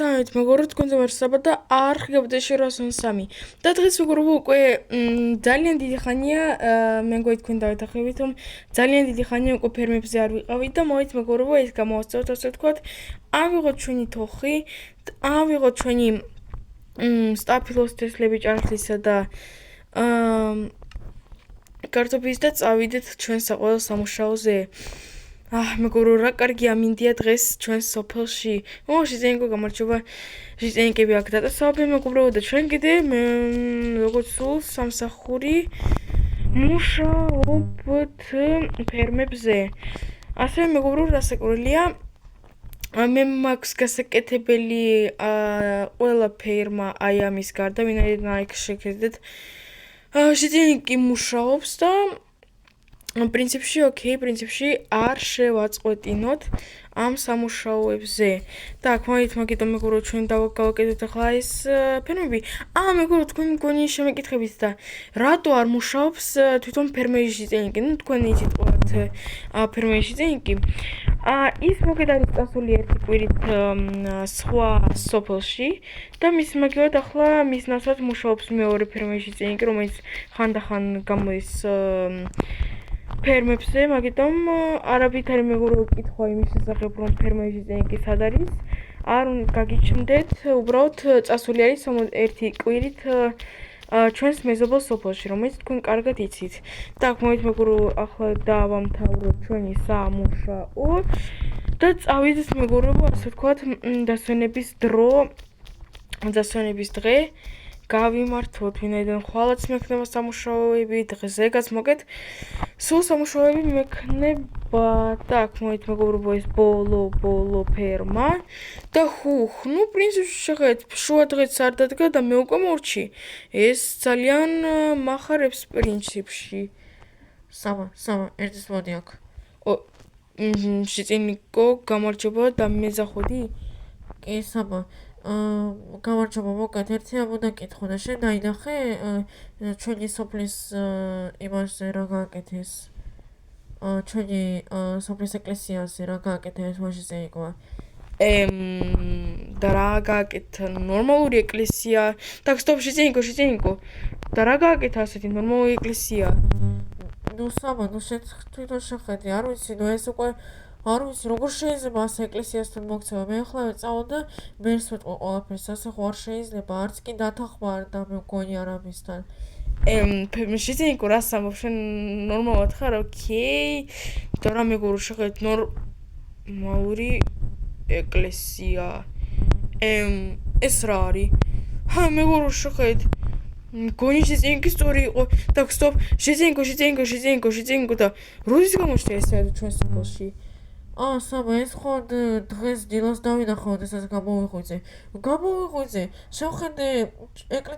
Სამეთ მეგობრებო, თქვენზე ვარსაბა და არხი გაბდეში 803. და დღეს მეგობრებო, უკვე ძალიან დიდი ხანია მე მგონი თქვენ დავეთანხმებით, რომ ძალიან დიდი ხანია უკვე ფერმებზე არ ვიყავით და მოვით მეგობრებო, ეს გამოვასწოროთ, ასე ვთქვათ. ავიღოთ ჩვენი თოხი, ავიღოთ ჩვენი სტაფილოს თესლები ჭარხლისა და კარტოფილის და წავიდეთ ჩვენ საყოველთაო სამუშაოზე. მეგობრო, რა კარგი ამინდია დღეს ჩვენს სოფელში. შიზენიკო გამარჯობა. შიზენიკები აქ დაწესავენ მეგობრებო და ჩვენ კიდე როგორც სულ სამსახური მუშაობთ ფერმებზე. ასევე მეგობრო, რასაკვირველია, მე მაქვს გასაკეთებელი ყველა ფერმა აი ამის გარდა, ვინაიდან აქ შეგეძდეთ. შიზენიკი მუშაობს და პრინციპში არ შევაწყვეტინოთ ამ სამუშაოებზე. Так, მაგიტომ მეგობრო, ჩვენ გავაკეთოთ ახლა ეს ფერმები. მეგობრო, თქვენ მგონი შემეკითხებით და რატო არ მუშაობს თვითონ ფერმერი შიზენიკი? თქვენ იცით ყველათ ფერმერი შიზენიკი. ის მოგეთ არის წასული ერთი კვირით სხვა სოფელში და მის მაგევად ახლა მის ნაცვლად მუშაობს მეორე ფერმერი შიზენიკი, რომელიც ხანდახან გამოდის ფერმებზე, მაგიტომ არაფერი მეგობრებო კითხვა იმის შესახებ, რომ ფერმერი შიზენიკი სად არის. არ გაგიჩნდეთ, უბრალოდ წასული არის ერთი კვირით ჩვენს მეზობელ სოფელში, რომელიც თქვენ კარგად იცით. Так, მოვით მეგობრებო, ახლა დავამთავროთ ჩვენი სამუშაო და წავიდეთ მეგობრებო, ასე ვთქვათ, დასვენების დღე. გავიმართოთ, ვინაიდან ხვალაც მექნება სამუშაოები, დღესეგაც მოგეთ სულ სამუშაოები მექნება. Так, მოვით მეგობრებო, ეს ბოლო ფერმა და პრინციპში შეხედეთ, შუა დღეც არ დადგა და მე უკვე მორჩი. ეს ძალიან მახარებს პრინციპში. სამა, ერთის მოდი აქ. შიწინიკო, გამარჯობა და მეზახვედი? კი, სამა. გამარჯობა, მოგეთ ერთი ამოდაკითხო და შენ დაინახე ჩვენი სოფლის იმასზე რა გააკეთეს? ჩვენი სოფლის ეკლესიაზე რა გააკეთეს შიზენიკო? და რა გააკეთა? ნორმალური ეკლესია. Так, стоп, შიზენიკო. და რა გააკეთა ასეთი ნორმალური ეკლესია? სამა, შენ თვითონ შეხედე, არ ვიცი, ეს უკვე არ ვიცი, როგორ შეიძლება ასე ეკლესიასთან მოქცევა. მე ახლა წავალ და მერს ვეტყვი ყველაფერს, ასე ხო არ შეიძლება, არც კი დათანხმარ და მე მგონი არამისთან. შიზენიკო, რას ამბობ, შენ ნორმალად ხარ? ოკეი. და რა მეგობრებო, შეხედეთ, ნორმალური ეკლესია. ეს რა არის? მეგობრებო, შეხედეთ. მგონი შიზენიკი სწორი იყო. Так, стоп, შიზენიკო და როდის გამოჩნდა ეს ჩვენ სოფელში? სამა, ეს ხო დღეს დილას დავინახავ, ესაც გამოვიღვიძე. შევხედე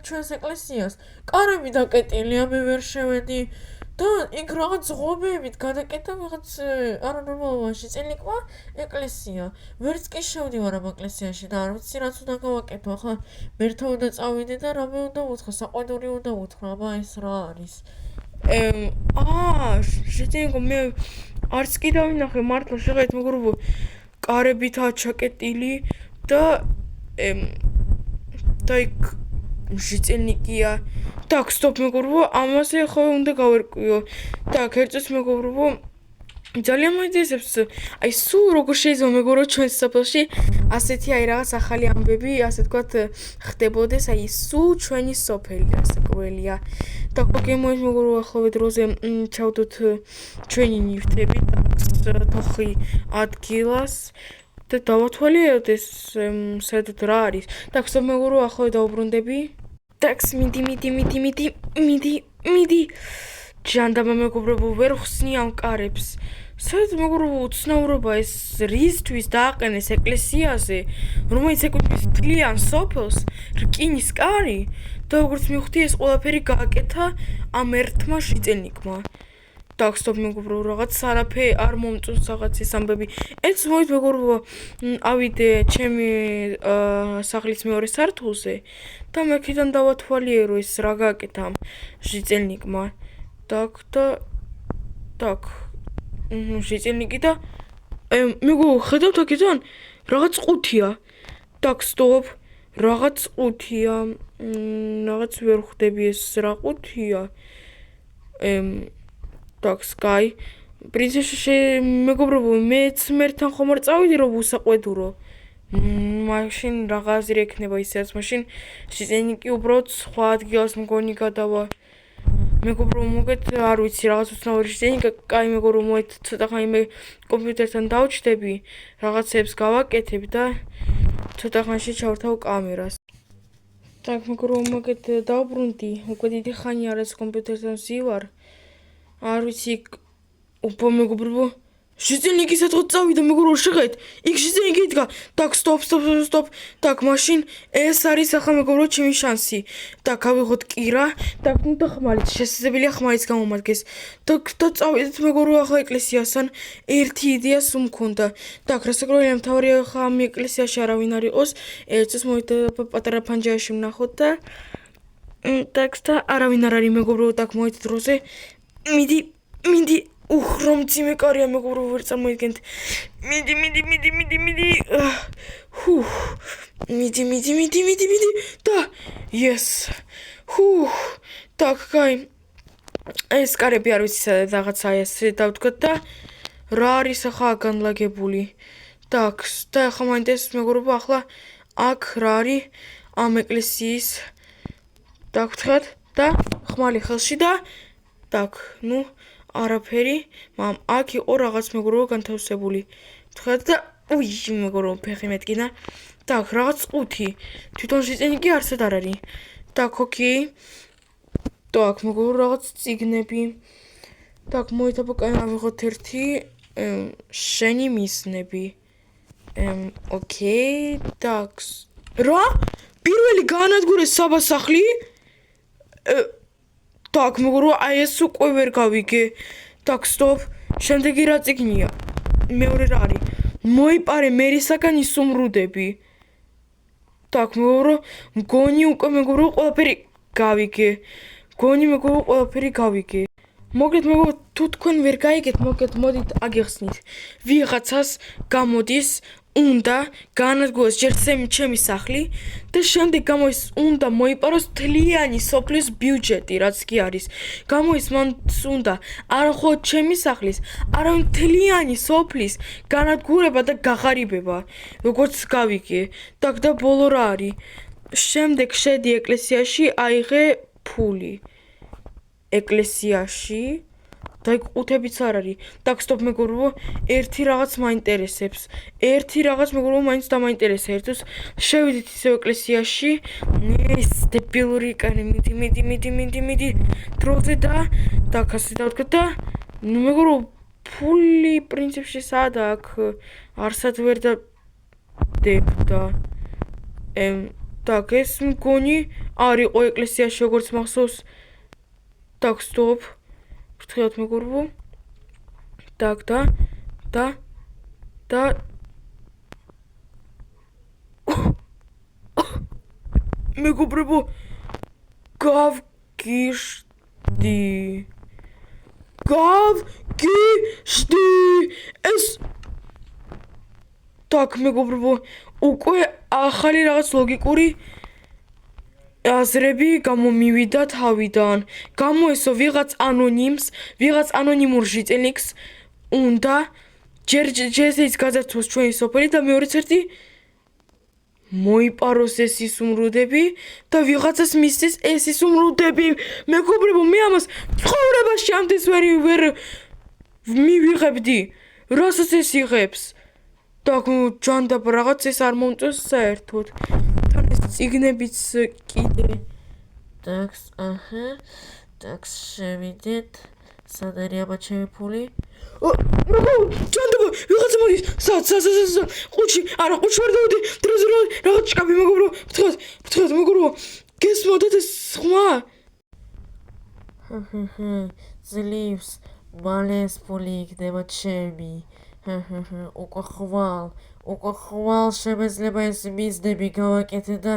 ჩვენს ეკლესიას, კარები დაკეტილია, მე ვერ შევედი და იქ რაღაც ღობეებით გადაკეთა რაღაც არანორმალურია შიზენიკმა ეკლესია. ვერც კი შევდივარ ამ ეკლესიაში და არ ვიცი რაც უნდა გავაკეთო. ახლა მერთა უნდა წავიდე და რამე უნდა ვუთხრა, საყვედური უნდა ვუთხრა, ეს რა არის? შიზენიკო, მე არც კი დავინახე, მართლა შეხედეთ მეგობრებო, კარებითაა ჩაკეტილი და იქ შიზენიკია. Так, стоп, მეგობრებო, ამაზე ახლა უნდა გავერკვიო. Так, ერთწუთს მეგობრებო, ძალიან მოიძიებს, სულ როგორ შეიძლება მეგობრებო ჩვენს სოფელში ასეთი რაღაც ახალი ამბები, ასე ვთქვათ, ხდებოდეს, სულ ჩვენი სოფელი რასაკვირველია. Так, მოვით მეგობრებო, ახლავე დროზე ჩავდოთ ჩვენი ნივთები, თოხი ადგილას და დავათვალიეროთ ეს საერთოდ რა არის. Так, стоп, მეგობრებო, ახლავე დავუბრუნდები. Так, მიდი. ჯანდაბა მეგობრებო, ვერ ხსნი ამ კარებს. საერთოდ მეგობრებო, უცნაურობა ეს რისთვის დააყენეს ეკლესიაზე, რომელიც ეკუთვნის მთლიან სოფელს, რკინის კარი და როგორც მივხვდი, ეს ყველაფერი გააკეთა ამ ერთმა შიზენიკმა. Так, стоп, მეგობრებო, რაღაც არაფერი არ მომწონს რაღაცის ამბები. ეს მოვით მეგობრებო, ავიდე ჩემი სახლის მეორე სართულზე და მექიდან დავათვალიერო ეს რა გააკეთა ამ შიზენიკმა. Так, შიზენიკი და მეგობრებო, ხედავთ აქედან რაღაც ყუთია. Так, стоп. რაღაც ყუთია. რაღაც ვერ ხვდები ეს რა ყუთია. Так, Sky. პრინცესა მეგობრებო, მეც მერთან ხომ არ წავიდი რომ უსაყვედურო. მაშინ რა აზრი ექნება ისეც, მაშინ სიზენიკი უბრალოდ სხვა ადგილას მგონი გადავა. მეგობრო მოგეთ არ ვიცი რაღაც უცნაური სიზენიკა, კაი მეგობრო მოეთ ცოტა ხანი მე კომპიუტერთან დავჭდები, რაღაცებს გავაკეთებ და ცოტა ხანში ჩავრთავ კამერას. Так, მეგობრო მოგეთ დავბრუნდი, უკვე დიდი ხანი არის კომპიუტერთან ვზივარ. არ ვიცი ოპა მეგობრებო სიზენიკი სადღაც წავიდა მეგობრო შეგეთ იქ სიზენიკი იდგა так stop так მაშინ ეს არის ახლა მეგობრო ჩემი შანსი так გავიღოთ კირა так ნუ და ხმალით შესაძლებელია ხმალით გამომადგეს так და წავიდეთ მეგობრო ახლა ეკლესიასთან ერთი იდეას უმქონდა так რასაკვირველია მთავარი ახლა ამ ეკლესიაში არავინ არ იყოს ერთს მოვიდა პატარა ფანჯარაში ვნახოთ და так და არავინ არ არის მეგობრო так მოვიდა დროზე მიდი რომ ძიმე კარია მეგობრო ვერ წარმოიდგენთ მიდი და yes так კაი ეს კარები არ ვიცი რაღაცა ეს დავთქვათ და რა არის ახლა განლაგებული так და ახლა მაინტერესებს მეგობრებო ახლა აქ რა არის ამ ეკლესიის დავთქვათ და ხმალი ხელში და так ну არაფერი, მამ აქ იყო რაღაც მეგობრებო განთავსებული. თქვათ და მეგობრებო ფეხი მეტკინა. так, რაღაც ყუთი. თვითონ სიზენიკი არსად არ არის. так, ოკეი. так, მეგობრებო რაღაც წიგნები. так, მოითავკაი ავიღოთ ერთი შენი მისნები. ოკეი, так. რა? პირველი განადგურეს საბასახლი? так, მეგობრებო, აი ეს უკვე ვერ გავიგე. так, stop. შემდეგი რა წიგნია? მეორე რა არის? მოიპარე მერისაგან ისუმრუდები. так, მეგობრებო, მგონი უკვე მეგობრებო ყველაფერი გავიგე. მოგეთ მეგობრებო, თუ თქვენ ვერ გაიგეთ, მოგეთ მოდით აგიხსნით. ვიღაცას გამოდის უნდა განადგუროს ჯერ ჩემი სახლი და შემდეგ გამოის უნდა მოიპაროს თლიანი სოფლის ბიუჯეტი რაც კი არის გამოის მან უნდა არა მხოლოდ ჩემი სახლის არამედ თლიანი სოფლის განადგურება და გაღარიბება როგორც გავიგე так და ბოლო რა არის შემდეგ შედი ეკლესიაში აიღე ფული ეკლესიაში და იქ ყუთებიც არ არის. так, stop მეგობრებო, ერთი რაღაც მაინტერესებს. ერთი რაღაც მეგობრებო მაინც დამაინტერესა. ერთოს შევიდით ისევ ეკლესიაში. ეს დებილური კანი მიდი. დროზე და так ასე დავთქვა და ნუ მეგობრებო ფული პრინციპში სადა აქ არსად ვერ დადებ და так, ეს მგონი არ იყო ეკლესიაში როგორც მახსოვს. так, stop ფრთხილად მეგობრებო так და მეგობრებო გავგიშდი ეს так მეგობრებო უკვე ახალი რაღაც ლოგიკური აზრები გამომივიდა თავიდან. გამოესო ვიღაც ანონიმურ ჟიტელიკს უნდა ჯერ ის გაძარცვოს ჩვენი სოფელი და მეორეც ერთი მოიპაროს ეს ისუმრუდები და ვიღაცას მისცეს ეს ისუმრუდები. მეგობრებო, მე ამას ცხოვრებაში ამდენს ვერ მივიღებდი. რასაც ეს იღებს? так, ჯანდაბ რაღაც ეს არ მომწონს საერთოდ. წიგნებიც კიდე так, так, შევიდეთ. სად არის აბა ჩემი ფული? ჯანდაბა, ვიღაცა მოდის. სად? ყუთში, არა, ყუთში ვერ დავდი. დროზე რაღაც ჭკაბი მეგობრო. ფრთხილად მეგობრო. გესმოდეთ ეს ხმა? ძლივს, მალე ეს ფული იქნება ჩემი. უკვე ხვალ შემეძლება ეს მიზნები გავაკეთე და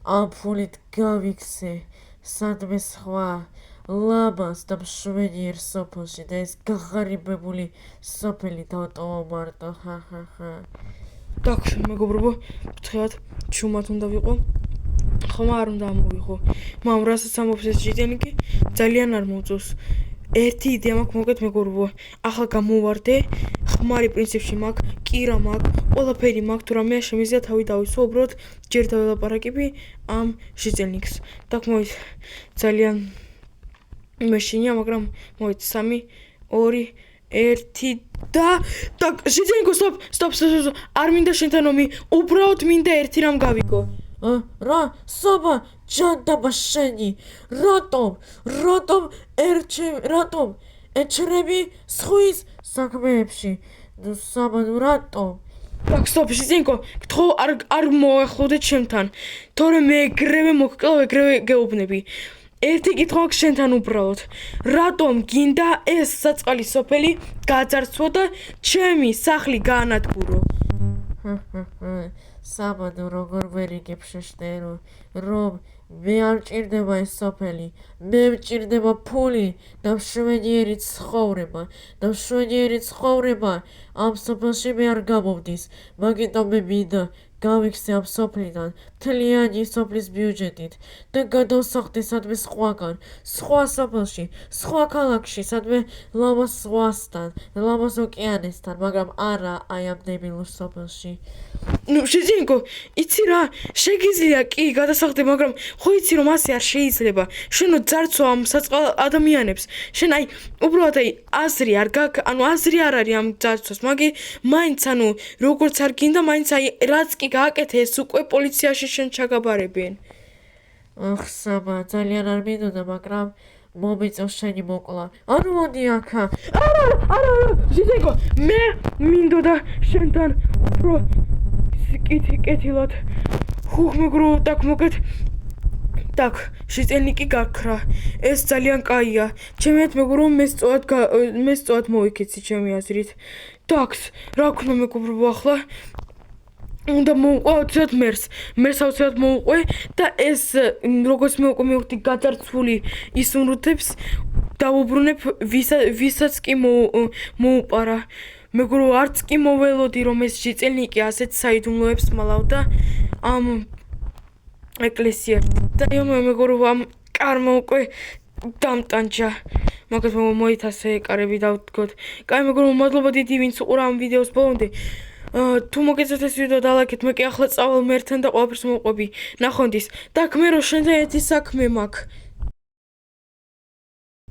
ამ ფულით გავიქცე სადმე სხვა ლამას და მშვენიერ სოფელში და ეს გაღარიბებული სოფელი დავტოვა მარტო Так, მეგობრებო, ფრთხილად ჩუმად უნდა ვიყო. ხმა არ უნდა ამოვიღო. მაგრამ რასაც ამბობს ეს ჟიტენიკი, ძალიან არ მოუწევს. ერთი იდეა მაქვს მოგეთ მეგობრებო. ახლა გამოვარდე, ხმარი პრინციპში მაქვს, კირა მაქვს, ყველაფერი მაქვს, თუ რამეა შემიძლია თავი დავისვო, უბრალოდ ჯერ დაველაპარაკები ამ ჟიტენიკს. Так, მოვით ძალიან მეშინია, მაგრამ მოვით 3 2 1 და так, ჟიტენიკო, stop. არ მინდა შენთან ომი, უბრალოდ მინდა ერთი რამ გავიგო. რა საბა ჯანდაბა შენი რატომ ეჩრები სხვის საქმეებში ნუ საბა ნუ რატომ так, stop, ჟიტენიკო, გთხოვ არ მოახლოვდეთ ჩემთან, თორე მე ეგრევე მოგკლავ, ეგრევე გეუბნები. ერთი კითხვა აქვს შენთან უბრალოდ. რატომ გინდა ეს საწყალი სოფელი გაძარცვო და ჩემი სახლი გაანადგურო? საბა ნუ როგორ ვერ იგებ შეშტერო რომ მე არ მჭირდება ეს სოფელი მე მჭირდება ფული და მშვენიერი ცხოვრება ამ სოფელში მე არ გამოვდის მაგიტომ მე მინდა გავიქცე ამ სოფლიდან მთლიანი სოფლის ბიუჯეტით და გადავსახდე სადმე სხვა სოფელში, სხვა ქალაქში, სადმე ლამაზ ზღვასთან, ლამაზ ოკეანესთან, მაგრამ არა აი ამ დებილურ სოფელში. ნუ ჟიტენიკო, იცი რა, შეგიძლია კი გადასახდე, მაგრამ ხო იცი რომ ასე არ შეიძლება. შენო ძარცვა ამ საწყალ ადამიანებს. შენ აი უბრალოდ აი აზრი არ გაქვს, ანუ აზრი არ არის ამ ძარცვას, მაგი მაინც ანუ როგორც არ გინდა, მაინც აი რაც კი გააკეთე, ეს უკვე პოლიციაში შენ ჩაგაბარებენ. საბა, ძალიან არ მინდოდა, მაგრამ მომიწევს შენი მოკლა. ანუ მოდი აქა. არა, ჟიტენიკო, მე მინდოდა შენთან უფრო კეთილად. მეგრო, так, მოგეთ. Так, ჟიტენიკი გაქრა. ეს ძალიან კაია. ჩემეთ მეგრო, მე სწორად მოვიქეცი ჩემი აზრით. Так, რა ვქნა მეგობრებო ახლა? უნდა მოვუყვე აუცილებლად მერს აუცილებლად მოვუყვე და ეს როგორც მე უკვე მივხვდი გაძარცვული ის უნრუთებს დავუბრუნებ ვისაც კი მოუპარა. მეგრო, არც კი მოველოდი რომ ეს ჟიტენიკი ასეთ საიდუმლოებს მალავდა ამ ეკლესიაში და მეგრო, ამ კარმა უკვე დამტანჯა. მაგას მოითასე ეკარები დავდგოთ. კაი მეგრო, მადლობა დიდი ვინც უყურა ამ ვიდეოს ბოლომდე. თუ მოგეწონთ ეს ვიდეო დალაიქეთ, მე კი ახლა წავალ მერთან და ყველაფერს მოვყვები. ნახვამდის. Так, მე რო შენთან ერთი საქმე მაქვს.